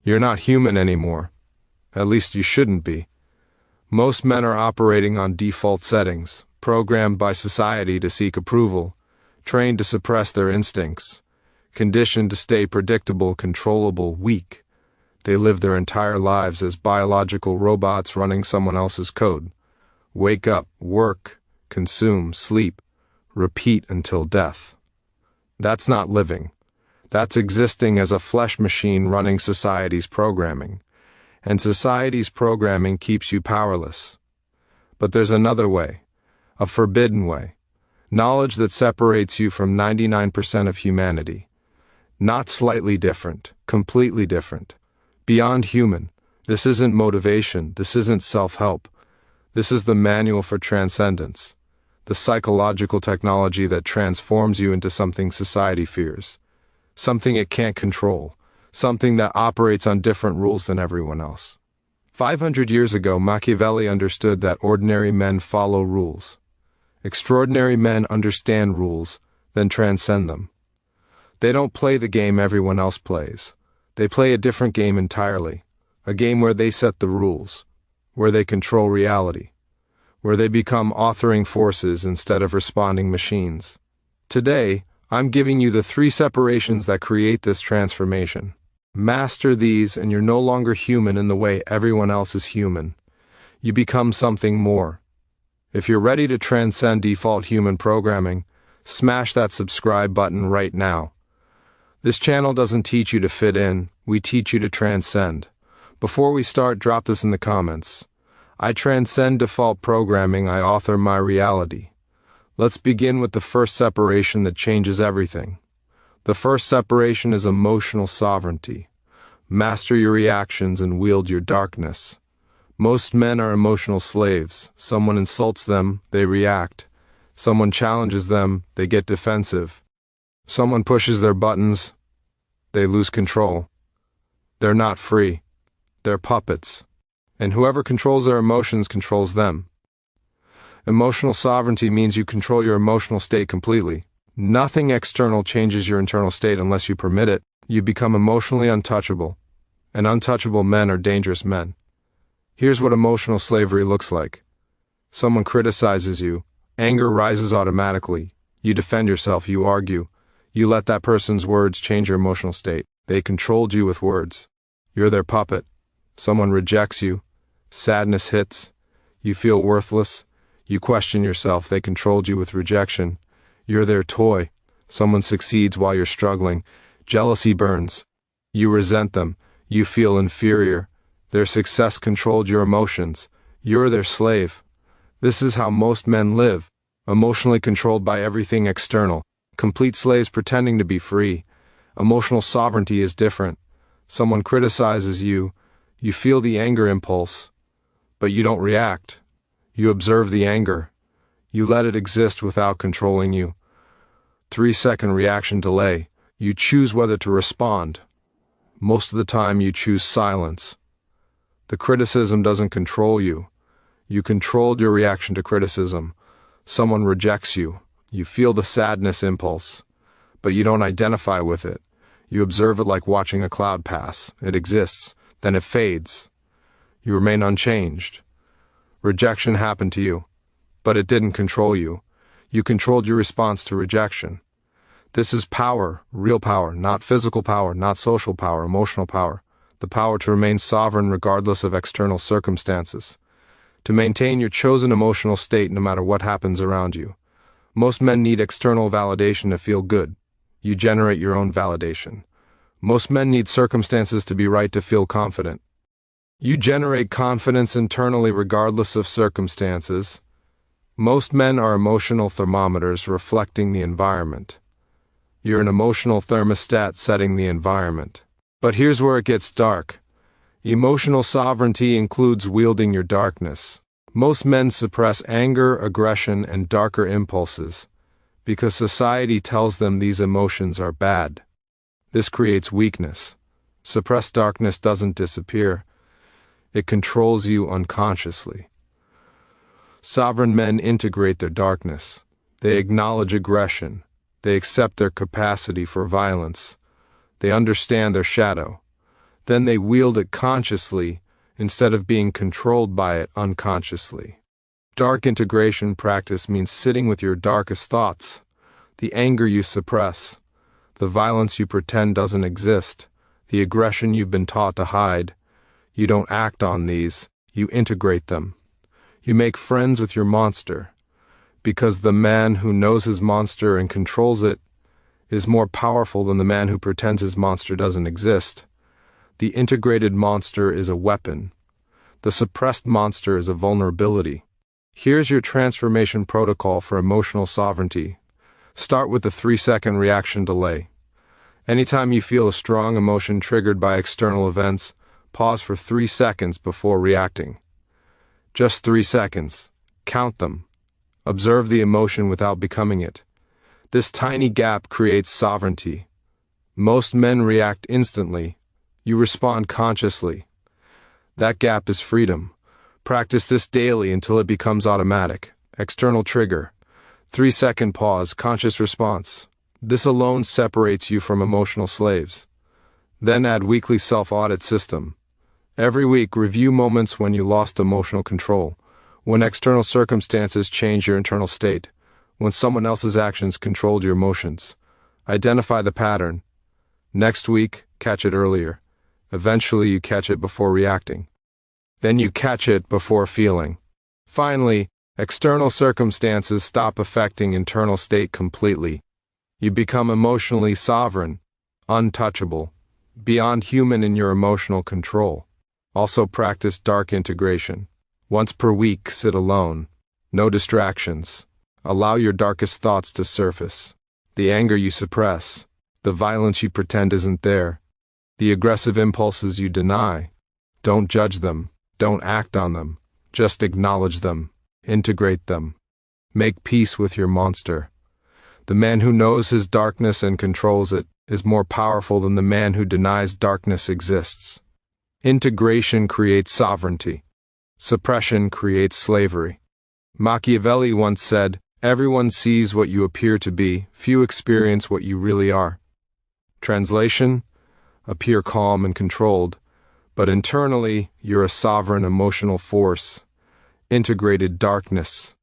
You're not human anymore. At least you shouldn't be. Most men are operating on default settings, programmed by society to seek approval, trained to suppress their instincts, conditioned to stay predictable, controllable, weak. They live their entire lives as biological robots running someone else's code. Wake up, work, consume, sleep, repeat until death. That's not living. That's existing as a flesh machine running society's programming. And society's programming keeps you powerless. But there's another way, a forbidden way, knowledge that separates you from 99% of humanity. Not slightly different, completely different, beyond human. This isn't motivation, this isn't self-help. This is the manual for transcendence, the psychological technology that transforms you into something society fears, something it can't control, something that operates on different rules than everyone else. 500 years ago, Machiavelli understood that ordinary men follow rules. Extraordinary men understand rules, then transcend them. They don't play the game everyone else plays. They play a different game entirely, a game where they set the rules, where they control reality, where they become authoring forces instead of responding machines. Today, I'm giving you the 3 separations that create this transformation. Master these and you're no longer human in the way everyone else is human. You become something more. If you're ready to transcend default human programming, smash that subscribe button right now. This channel doesn't teach you to fit in, we teach you to transcend. Before we start, drop this in the comments. I transcend default programming, I author my reality. Let's begin with the first separation that changes everything. The first separation is emotional sovereignty. Master your reactions and wield your darkness. Most men are emotional slaves. Someone insults them, they react. Someone challenges them, they get defensive. Someone pushes their buttons, they lose control. They're not free. They're puppets. And whoever controls their emotions controls them. Emotional sovereignty means you control your emotional state completely. Nothing external changes your internal state unless you permit it. You become emotionally untouchable. And untouchable men are dangerous men. Here's what emotional slavery looks like. Someone criticizes you. Anger rises automatically. You defend yourself, you argue. You let that person's words change your emotional state. They controlled you with words. You're their puppet. Someone rejects you. Sadness hits. You feel worthless. You question yourself. They controlled you with rejection. You're their toy. Someone succeeds while you're struggling. Jealousy burns. You resent them. You feel inferior. Their success controlled your emotions. You're their slave. This is how most men live, emotionally controlled by everything external. Complete slaves pretending to be free. Emotional sovereignty is different. Someone criticizes you. You feel the anger impulse. But you don't react. You observe the anger. You let it exist without controlling you. 3-second reaction delay. You choose whether to respond. Most of the time you choose silence. The criticism doesn't control you. You controlled your reaction to criticism. Someone rejects you. You feel the sadness impulse. But you don't identify with it. You observe it like watching a cloud pass. It exists. Then it fades. You remain unchanged. Rejection happened to you. But it didn't control you. You controlled your response to rejection. This is power, real power, not physical power, not social power, emotional power. The power to remain sovereign regardless of external circumstances. To maintain your chosen emotional state no matter what happens around you. Most men need external validation to feel good. You generate your own validation. Most men need circumstances to be right to feel confident. You generate confidence internally regardless of circumstances. Most men are emotional thermometers reflecting the environment. You're an emotional thermostat setting the environment. But here's where it gets dark. Emotional sovereignty includes wielding your darkness. Most men suppress anger, aggression, and darker impulses because society tells them these emotions are bad. This creates weakness. Suppressed darkness doesn't disappear. It controls you unconsciously. Sovereign men integrate their darkness. They acknowledge aggression. They accept their capacity for violence. They understand their shadow. Then they wield it consciously instead of being controlled by it unconsciously. Dark integration practice means sitting with your darkest thoughts, the anger you suppress, the violence you pretend doesn't exist, the aggression you've been taught to hide. You don't act on these, you integrate them. You make friends with your monster, because the man who knows his monster and controls it is more powerful than the man who pretends his monster doesn't exist. The integrated monster is a weapon. The suppressed monster is a vulnerability. Here's your transformation protocol for emotional sovereignty. Start with the 3-second reaction delay. Anytime you feel a strong emotion triggered by external events, pause for 3 seconds before reacting. Just 3 seconds. Count them. Observe the emotion without becoming it. This tiny gap creates sovereignty. Most men react instantly. You respond consciously. That gap is freedom. Practice this daily until it becomes automatic. External trigger. 3-second pause, conscious response. This alone separates you from emotional slaves. Then add weekly self-audit system. Every week, review moments when you lost emotional control, when external circumstances changed your internal state, when someone else's actions controlled your emotions. Identify the pattern. Next week, catch it earlier. Eventually, you catch it before reacting. Then you catch it before feeling. Finally, external circumstances stop affecting internal state completely. You become emotionally sovereign, untouchable, beyond human in your emotional control. Also practice dark integration. Once per week, sit alone. No distractions. Allow your darkest thoughts to surface. The anger you suppress. The violence you pretend isn't there. The aggressive impulses you deny. Don't judge them. Don't act on them. Just acknowledge them. Integrate them. Make peace with your monster. The man who knows his darkness and controls it is more powerful than the man who denies darkness exists. Integration creates sovereignty. Suppression creates slavery. Machiavelli once said, "Everyone sees what you appear to be, few experience what you really are." Translation: appear calm and controlled, but internally you're a sovereign emotional force. Integrated darkness.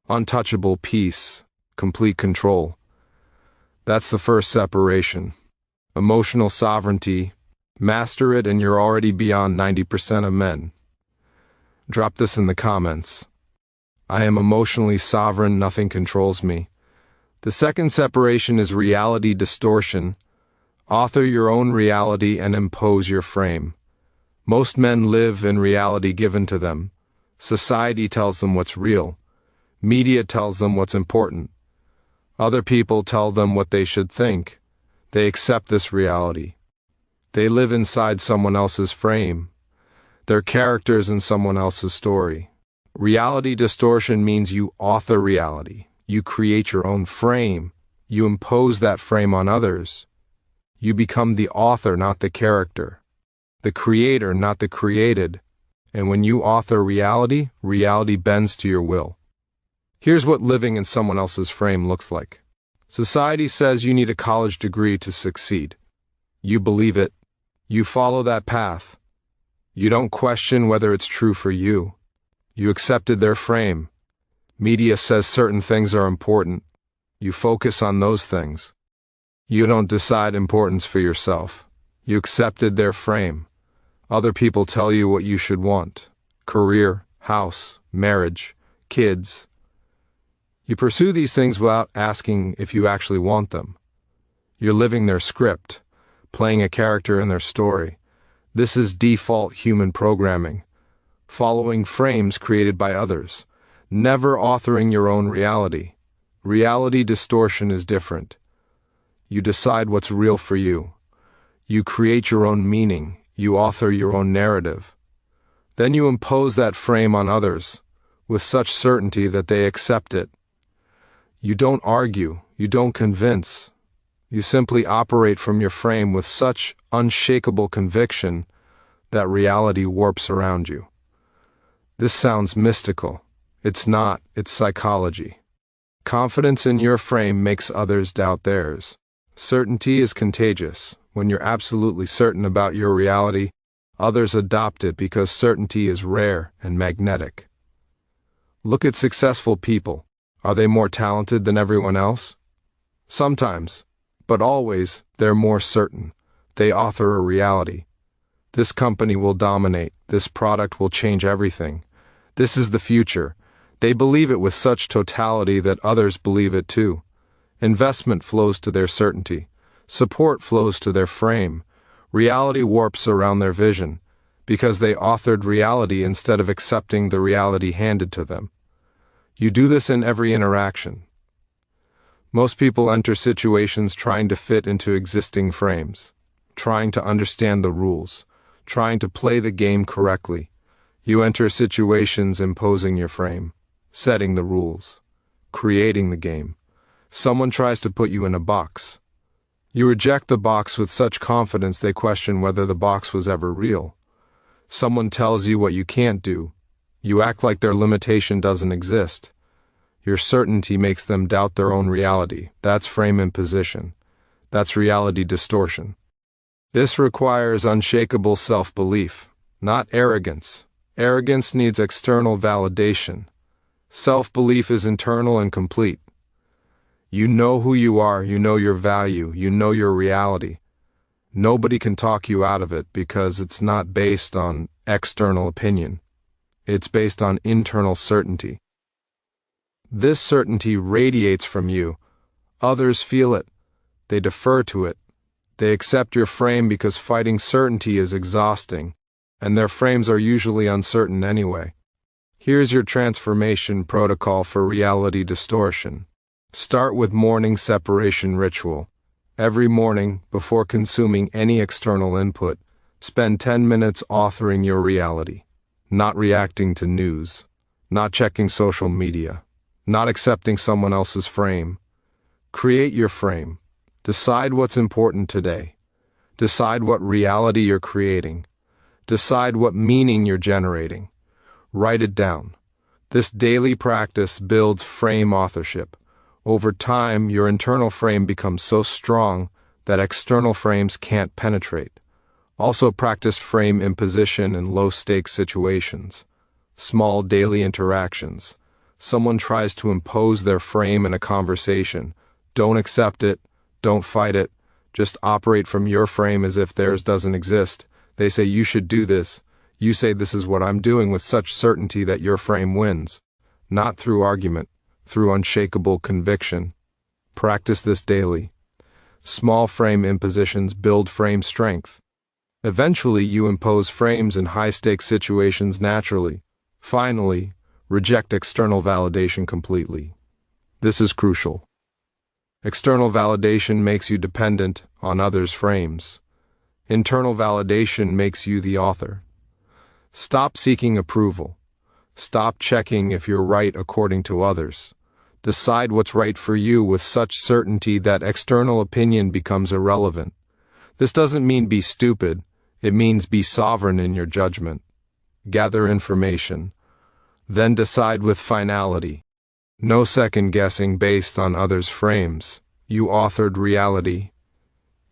Untouchable peace. Complete control. That's the first separation. Emotional sovereignty. Master it and you're already beyond 90% of men. Drop this in the comments. I am emotionally sovereign, nothing controls me. The second separation is reality distortion. Author your own reality and impose your frame. Most men live in reality given to them. Society tells them what's real. Media tells them what's important. Other people tell them what they should think. They accept this reality. They live inside someone else's frame. They're characters in someone else's story. Reality distortion means you author reality. You create your own frame. You impose that frame on others. You become the author, not the character. The creator, not the created. And when you author reality, reality bends to your will. Here's what living in someone else's frame looks like. Society says you need a college degree to succeed. You believe it. You follow that path. You don't question whether it's true for you. You accepted their frame. Media says certain things are important. You focus on those things. You don't decide importance for yourself. You accepted their frame. Other people tell you what you should want. Career, house, marriage, kids. You pursue these things without asking if you actually want them. You're living their script, playing a character in their story. This is default human programming. Following frames created by others. Never authoring your own reality. Reality distortion is different. You decide what's real for you. You create your own meaning. You author your own narrative. Then you impose that frame on others with such certainty that they accept it. You don't argue. You don't convince. You simply operate from your frame with such unshakable conviction that reality warps around you. This sounds mystical. It's not. It's psychology. Confidence in your frame makes others doubt theirs. Certainty is contagious. When you're absolutely certain about your reality, others adopt it because certainty is rare and magnetic. Look at successful people. Are they more talented than everyone else? Sometimes, but always, they're more certain. They author a reality. This company will dominate. This product will change everything. This is the future. They believe it with such totality that others believe it too. Investment flows to their certainty. Support flows to their frame. Reality warps around their vision, because they authored reality instead of accepting the reality handed to them. You do this in every interaction. Most people enter situations trying to fit into existing frames, trying to understand the rules, trying to play the game correctly. You enter situations imposing your frame, setting the rules, creating the game. Someone tries to put you in a box. You reject the box with such confidence they question whether the box was ever real. Someone tells you what you can't do. You act like their limitation doesn't exist. Your certainty makes them doubt their own reality. That's frame imposition. That's reality distortion. This requires unshakable self-belief, not arrogance. Arrogance needs external validation. Self-belief is internal and complete. You know who you are, you know your value, you know your reality. Nobody can talk you out of it because it's not based on external opinion. It's based on internal certainty. This certainty radiates from you. Others feel it. They defer to it. They accept your frame because fighting certainty is exhausting, and their frames are usually uncertain anyway. Here's your transformation protocol for reality distortion. Start with morning separation ritual. Every morning, before consuming any external input, spend 10 minutes authoring your reality. Not reacting to news. Not checking social media. Not accepting someone else's frame. Create your frame. Decide what's important today. Decide what reality you're creating. Decide what meaning you're generating. Write it down. This daily practice builds frame authorship. Over time, your internal frame becomes so strong that external frames can't penetrate. Also practice frame imposition in low-stakes situations. Small daily interactions. Someone tries to impose their frame in a conversation. Don't accept it. Don't fight it. Just operate from your frame as if theirs doesn't exist. They say you should do this. You say this is what I'm doing with such certainty that your frame wins. Not through argument, through unshakable conviction. Practice this daily. Small frame impositions build frame strength. Eventually, you impose frames in high-stakes situations naturally. Finally, reject external validation completely. This is crucial. External validation makes you dependent on others' frames. Internal validation makes you the author. Stop seeking approval. Stop checking if you're right according to others. Decide what's right for you with such certainty that external opinion becomes irrelevant. This doesn't mean be stupid. It means be sovereign in your judgment. Gather information. Then decide with finality. No second guessing based on others' frames. You authored reality.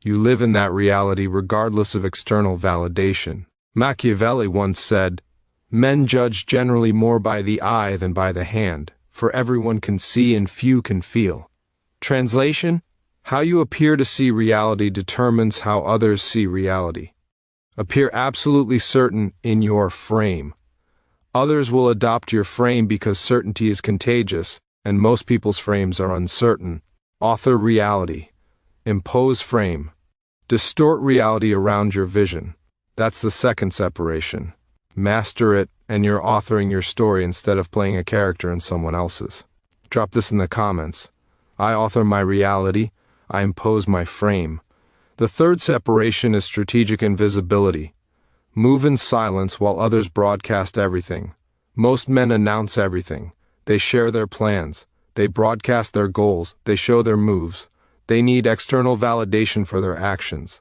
You live in that reality regardless of external validation. Machiavelli once said, "Men judge generally more by the eye than by the hand, for everyone can see and few can feel." Translation: how you appear to see reality determines how others see reality. Appear absolutely certain in your frame. Others will adopt your frame because certainty is contagious, and most people's frames are uncertain. Author reality. Impose frame. Distort reality around your vision. That's the second separation. Master it, and you're authoring your story instead of playing a character in someone else's. Drop this in the comments. I author my reality. I impose my frame. The third separation is strategic invisibility. Move in silence while others broadcast everything. Most men announce everything. They share their plans. They broadcast their goals. They show their moves. They need external validation for their actions.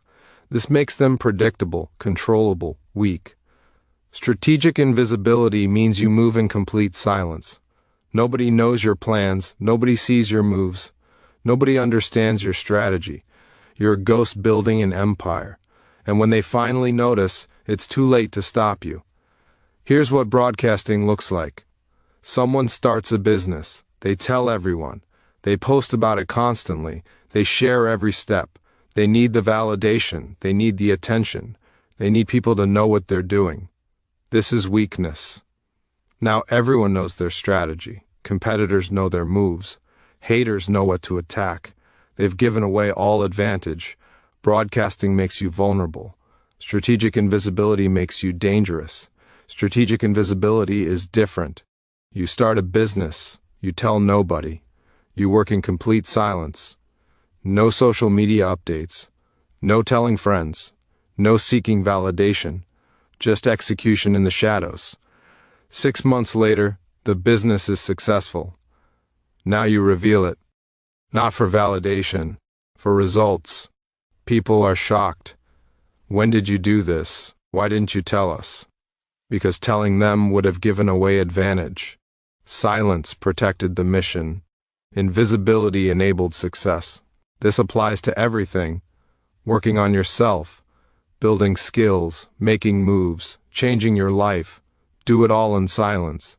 This makes them predictable, controllable, weak. Strategic invisibility means you move in complete silence. Nobody knows your plans. Nobody sees your moves. Nobody understands your strategy. You're a ghost building an empire. And when they finally notice, it's too late to stop you. Here's what broadcasting looks like. Someone starts a business. They tell everyone. They post about it constantly. They share every step. They need the validation. They need the attention. They need people to know what they're doing. This is weakness. Now everyone knows their strategy. Competitors know their moves. Haters know what to attack. They've given away all advantage. Broadcasting makes you vulnerable. Strategic invisibility makes you dangerous. Strategic invisibility is different. You start a business. You tell nobody. You work in complete silence. No social media updates. No telling friends. No seeking validation. Just execution in the shadows. 6 months later, the business is successful. Now you reveal it. Not for validation, for results. People are shocked. When did you do this? Why didn't you tell us? Because telling them would have given away advantage. Silence protected the mission. Invisibility enabled success. This applies to everything. Working on yourself, building skills, making moves, changing your life. Do it all in silence.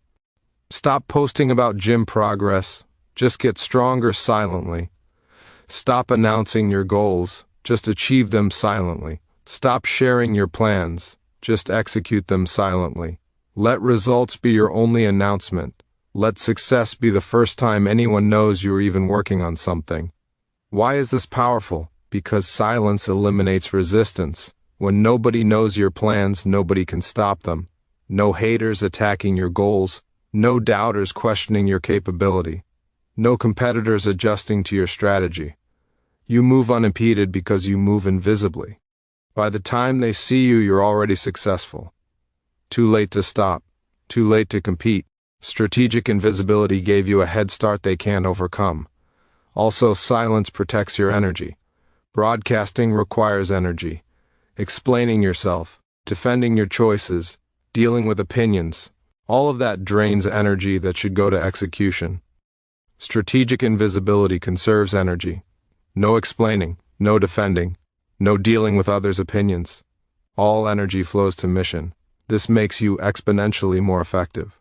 Stop posting about gym progress. Just get stronger silently. Stop announcing your goals. Just achieve them silently. Stop sharing your plans. Just execute them silently. Let results be your only announcement. Let success be the first time anyone knows you're even working on something. Why is this powerful? Because silence eliminates resistance. When nobody knows your plans, nobody can stop them. No haters attacking your goals. No doubters questioning your capability. No competitors adjusting to your strategy. You move unimpeded because you move invisibly. By the time they see you, you're already successful. Too late to stop. Too late to compete. Strategic invisibility gave you a head start they can't overcome. Also, silence protects your energy. Broadcasting requires energy. Explaining yourself, defending your choices, dealing with opinions, all of that drains energy that should go to execution. Strategic invisibility conserves energy. No explaining, no defending, no dealing with others' opinions. All energy flows to mission. This makes you exponentially more effective.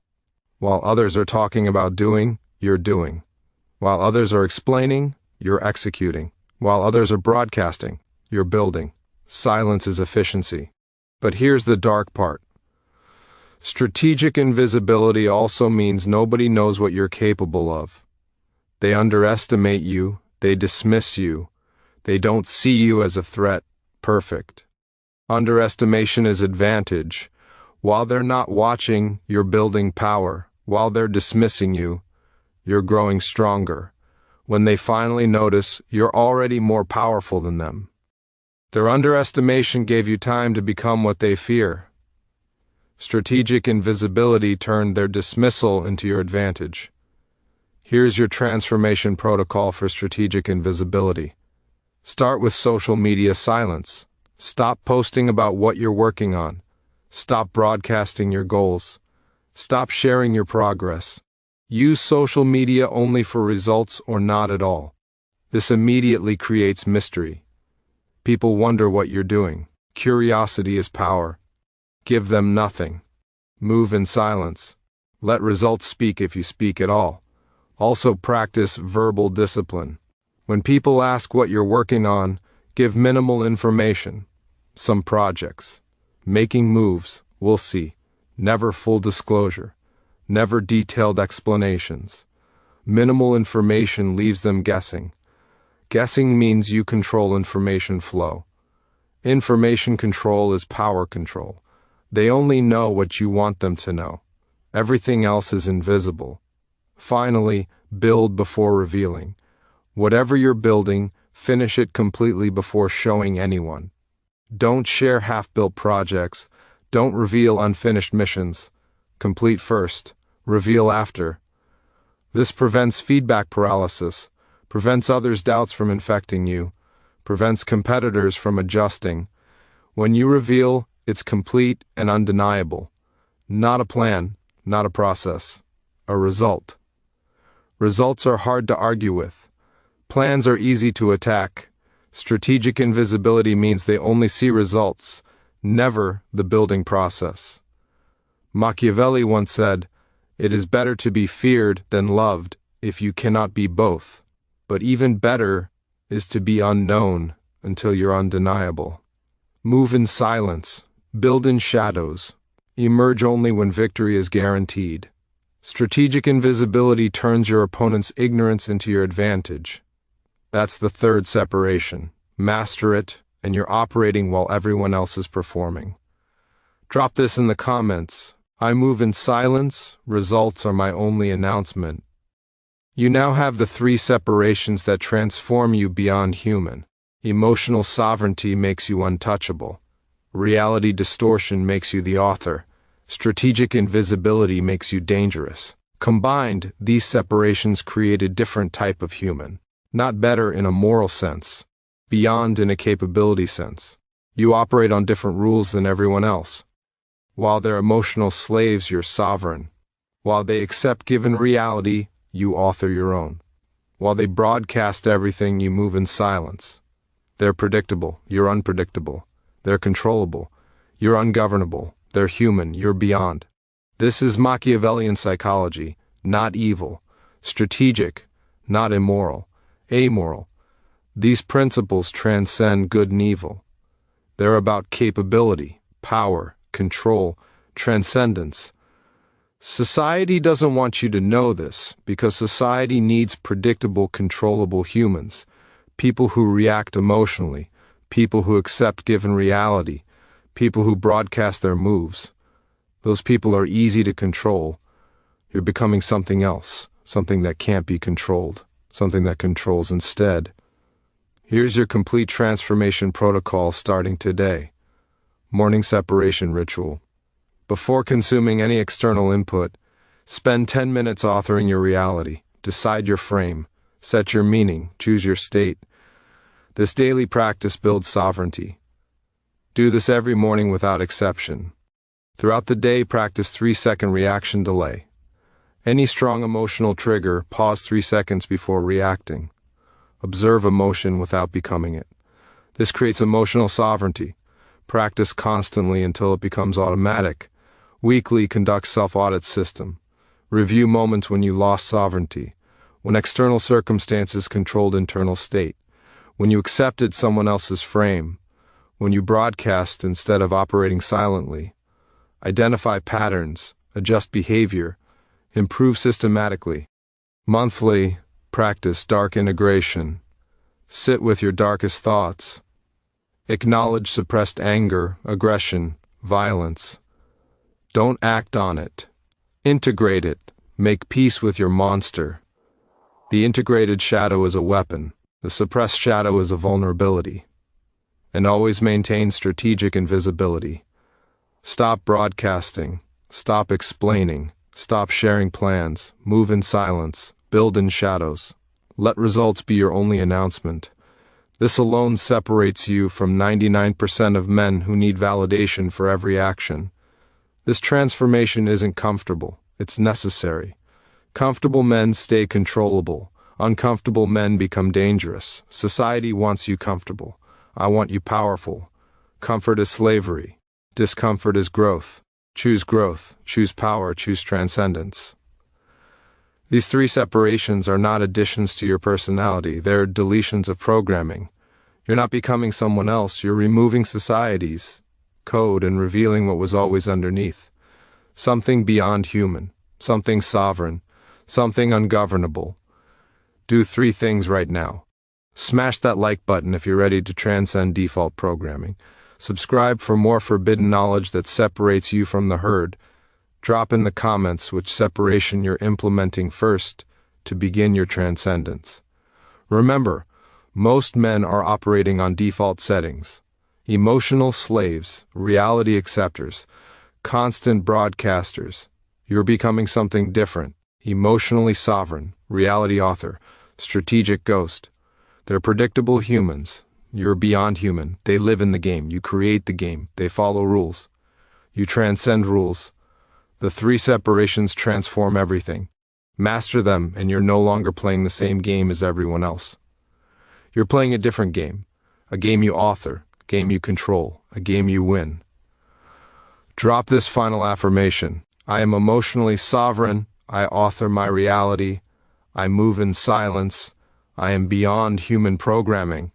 While others are talking about doing, you're doing. While others are explaining, you're executing. While others are broadcasting, you're building. Silence is efficiency. But here's the dark part. Strategic invisibility also means nobody knows what you're capable of. They underestimate you, they dismiss you, they don't see you as a threat. Perfect. Underestimation is advantage. While they're not watching, you're building power. While they're dismissing you, you're growing stronger. When they finally notice, you're already more powerful than them. Their underestimation gave you time to become what they fear. Strategic invisibility turned their dismissal into your advantage. Here's your transformation protocol for strategic invisibility. Start with social media silence. Stop posting about what you're working on. Stop broadcasting your goals. Stop sharing your progress. Use social media only for results or not at all. This immediately creates mystery. People wonder what you're doing. Curiosity is power. Give them nothing. Move in silence. Let results speak if you speak at all. Also practice verbal discipline. When people ask what you're working on, give minimal information. Some projects. Making moves, we'll see. Never full disclosure. Never detailed explanations. Minimal information leaves them guessing. Guessing means you control information flow. Information control is power control. They only know what you want them to know. Everything else is invisible. Finally, build before revealing. Whatever you're building, finish it completely before showing anyone. Don't share half-built projects. Don't reveal unfinished missions. Complete first, reveal after. This prevents feedback paralysis, prevents others' doubts from infecting you, prevents competitors from adjusting. When you reveal, it's complete and undeniable. Not a plan, not a process, a result. Results are hard to argue with. Plans are easy to attack. Strategic invisibility means they only see results, never the building process. Machiavelli once said, "It is better to be feared than loved if you cannot be both, but even better is to be unknown until you're undeniable." Move in silence, build in shadows, emerge only when victory is guaranteed. Strategic invisibility turns your opponent's ignorance into your advantage. That's the third separation. Master it, and you're operating while everyone else is performing. Drop this in the comments. I move in silence, results are my only announcement. You now have the three separations that transform you beyond human. Emotional sovereignty makes you untouchable. Reality distortion makes you the author. Strategic invisibility makes you dangerous. Combined, these separations create a different type of human. Not better in a moral sense, beyond in a capability sense. You operate on different rules than everyone else. While they're emotional slaves, you're sovereign. While they accept given reality, you author your own. While they broadcast everything, you move in silence. They're predictable, you're unpredictable. They're controllable, you're ungovernable. They're human, you're beyond. This is Machiavellian psychology, not evil. Strategic, not immoral. Amoral. These principles transcend good and evil. They're about capability, power, control, transcendence. Society doesn't want you to know this because society needs predictable, controllable humans, people who react emotionally, people who accept given reality, people who broadcast their moves. Those people are easy to control. You're becoming something else, something that can't be controlled, something that controls instead. Here's your complete transformation protocol starting today. Morning separation ritual. Before consuming any external input, spend 10 minutes authoring your reality. Decide your frame, set your meaning, choose your state. This daily practice builds sovereignty. Do this every morning without exception. Throughout the day, practice 3-second reaction delay. Any strong emotional trigger, pause 3 seconds before reacting. Observe emotion without becoming it. This creates emotional sovereignty. Practice constantly until it becomes automatic. Weekly, conduct self-audit system. Review moments when you lost sovereignty, when external circumstances controlled internal state, when you accepted someone else's frame, when you broadcast instead of operating silently. Identify patterns, adjust behavior, improve systematically. Monthly, practice dark integration. Sit with your darkest thoughts. Acknowledge suppressed anger, aggression, violence. Don't act on it. Integrate it. Make peace with your monster. The integrated shadow is a weapon. The suppressed shadow is a vulnerability. And always maintain strategic invisibility. Stop broadcasting. Stop explaining. Stop sharing plans. Move in silence. Build in shadows. Let results be your only announcement. This alone separates you from 99% of men who need validation for every action. This transformation isn't comfortable. It's necessary. Comfortable men stay controllable. Uncomfortable men become dangerous. Society wants you comfortable. I want you powerful. Comfort is slavery. Discomfort is growth. Choose growth. Choose power. Choose transcendence. These three separations are not additions to your personality. They're deletions of programming. You're not becoming someone else. You're removing society's code and revealing what was always underneath. Something beyond human. Something sovereign. Something ungovernable. Do 3 things right now. Smash that like button if you're ready to transcend default programming. Subscribe for more forbidden knowledge that separates you from the herd. Drop in the comments which separation you're implementing first to begin your transcendence. Remember, most men are operating on default settings. Emotional slaves, reality acceptors, constant broadcasters. You're becoming something different. Emotionally sovereign, reality author, strategic ghost. They're predictable humans. You're beyond human. They live in the game. You create the game. They follow rules. You transcend rules. The 3 separations transform everything. Master them and you're no longer playing the same game as everyone else. You're playing a different game. A game you author, a game you control, a game you win. Drop this final affirmation. I am emotionally sovereign. I author my reality. I move in silence. I am beyond human programming.